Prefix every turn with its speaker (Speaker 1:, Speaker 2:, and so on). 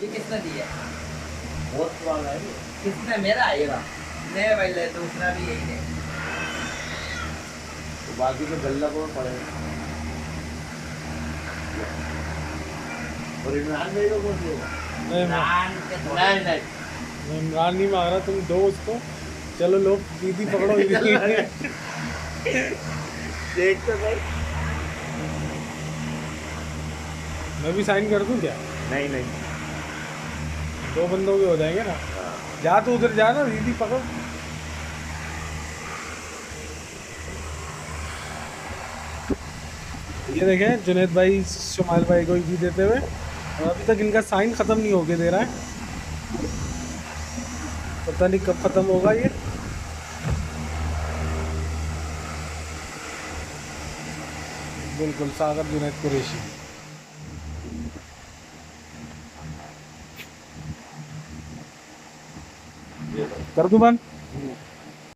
Speaker 1: ये किसने दिया?
Speaker 2: बहुत पुराना है ये।
Speaker 1: किसने? मेरा आएगा नहीं भाई, ले दूसरा भी यही है।
Speaker 2: तो बाकी तो गल्ला को पड़ेगा। और इमरान भाई को कौन देगा?
Speaker 3: नहीं
Speaker 1: नान के थोड़े
Speaker 2: नहीं नहीं
Speaker 3: मैं इमरान नहीं मांग रहा, तुम दो उसको। चलो लो दीदी पकड़ो दीदी।
Speaker 2: देख तो भाई।
Speaker 3: मैं भी साइन कर दूं क्या?
Speaker 2: नहीं नहीं।
Speaker 3: दो बंदों के हो जाएंगे ना। जा तो उधर जा ना, दीदी पकड़। ये देखें जुनैद भाई शुमाइल भाई को ईदी देते हुए, और अभी तक इनका साइन ख़त्म नहीं होके दे रहा है। पता नहीं कब ख़त्म होगा ये। बिल्कुल सागर जुनैद कुरैशी। कर दूं बंद?